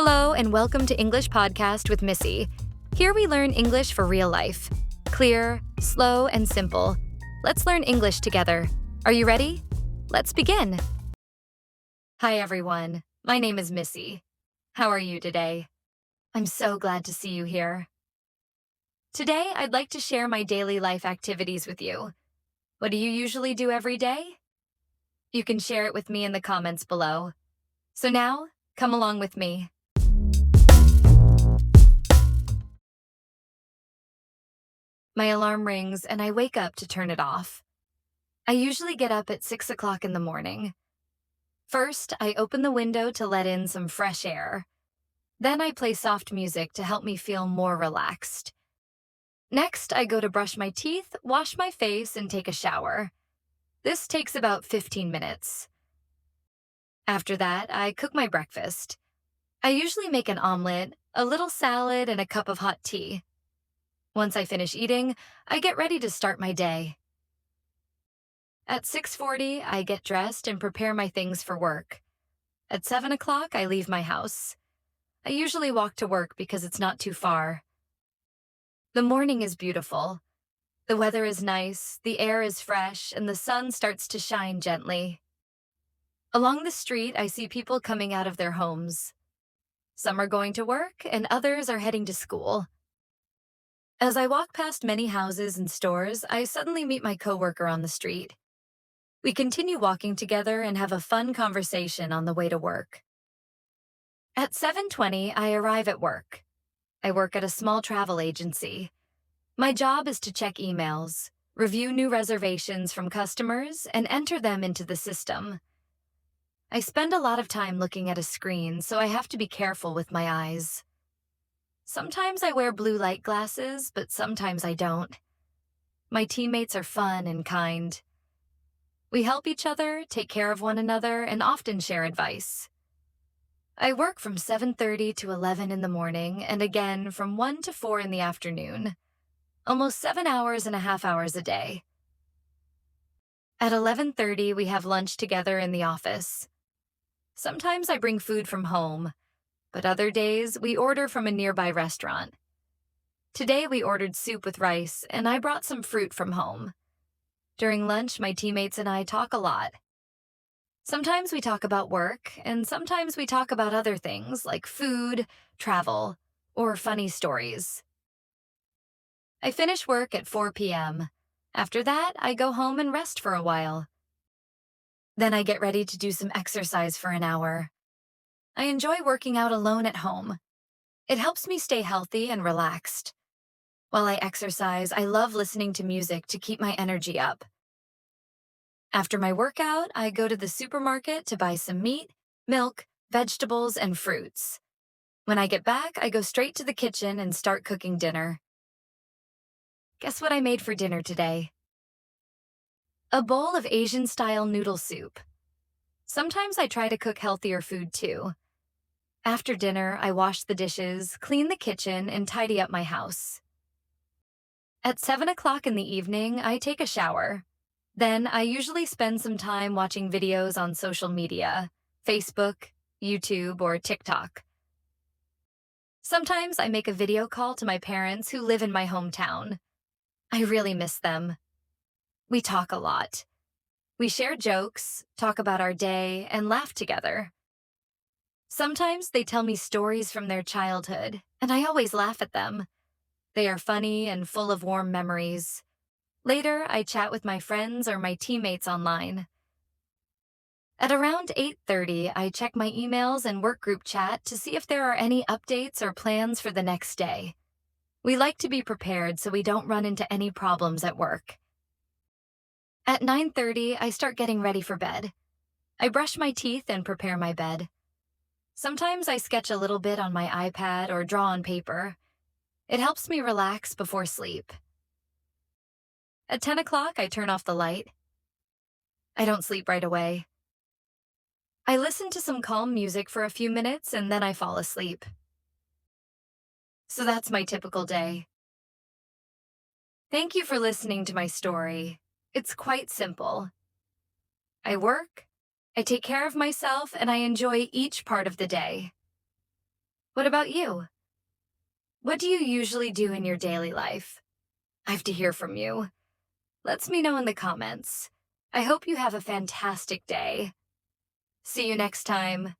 Hello, and welcome to English Podcast with Missy. Here we learn English for real life. Clear, slow, and simple. Let's learn English together. Are you ready? Let's begin. Hi, everyone. My name is Missy. How are you today? I'm so glad to see you here. Today, I'd like to share my daily life activities with you. What do you usually do every day? You can share it with me in the comments below. So now, come along with me. My alarm rings and I wake up to turn it off. I usually get up at 6 o'clock in the morning. First, I open the window to let in some fresh air. Then I play soft music to help me feel more relaxed. Next, I go to brush my teeth, wash my face, and take a shower. This takes about 15 minutes. After that, I cook my breakfast. I usually make an omelet, a little salad, and a cup of hot tea. Once I finish eating, I get ready to start my day. At 6:40, I get dressed and prepare my things for work. At 7 o'clock, I leave my house. I usually walk to work because it's not too far. The morning is beautiful. The weather is nice, the air is fresh, and the sun starts to shine gently. Along the street, I see people coming out of their homes. Some are going to work, and others are heading to school. As I walk past many houses and stores, I suddenly meet my coworker on the street. We continue walking together and have a fun conversation on the way to work. At 7:20, I arrive at work. I work at a small travel agency. My job is to check emails, review new reservations from customers, and enter them into the system. I spend a lot of time looking at a screen, so I have to be careful with my eyes. Sometimes I wear blue light glasses, but sometimes I don't. My teammates are fun and kind. We help each other, take care of one another, and often share advice. I work from 7:30 to 11 in the morning and again from 1 to 4 in the afternoon. Almost 7 hours and a half hours a day. At 11:30, we have lunch together in the office. Sometimes I bring food from home, but other days we order from a nearby restaurant. Today we ordered soup with rice, and I brought some fruit from home. During lunch, my teammates and I talk a lot. Sometimes we talk about work, and sometimes we talk about other things like food, travel, or funny stories. I finish work at 4 p.m. After that, I go home and rest for a while. Then I get ready to do some exercise for an hour. I enjoy working out alone at home. It helps me stay healthy and relaxed. While I exercise, I love listening to music to keep my energy up. After my workout, I go to the supermarket to buy some meat, milk, vegetables, and fruits. When I get back, I go straight to the kitchen and start cooking dinner. Guess what I made for dinner today? A bowl of Asian-style noodle soup. Sometimes I try to cook healthier food too. After dinner, I wash the dishes, clean the kitchen, and tidy up my house. At 7 o'clock in the evening, I take a shower. Then I usually spend some time watching videos on social media, Facebook, YouTube, or TikTok. Sometimes I make a video call to my parents who live in my hometown. I really miss them. We talk a lot. We share jokes, talk about our day, and laugh together. Sometimes they tell me stories from their childhood, and I always laugh at them. They are funny and full of warm memories. Later, I chat with my friends or my teammates online. At around 8:30, I check my emails and work group chat to see if there are any updates or plans for the next day. We like to be prepared so we don't run into any problems at work. At 9:30, I start getting ready for bed. I brush my teeth and prepare my bed. Sometimes I sketch a little bit on my iPad or draw on paper. It helps me relax before sleep. At 10 o'clock, I turn off the light. I don't sleep right away. I listen to some calm music for a few minutes and then I fall asleep. So that's my typical day. Thank you for listening to my story. It's quite simple. I work, I take care of myself, and I enjoy each part of the day. What about you? What do you usually do in your daily life? I have to hear from you. Let me know in the comments. I hope you have a fantastic day. See you next time.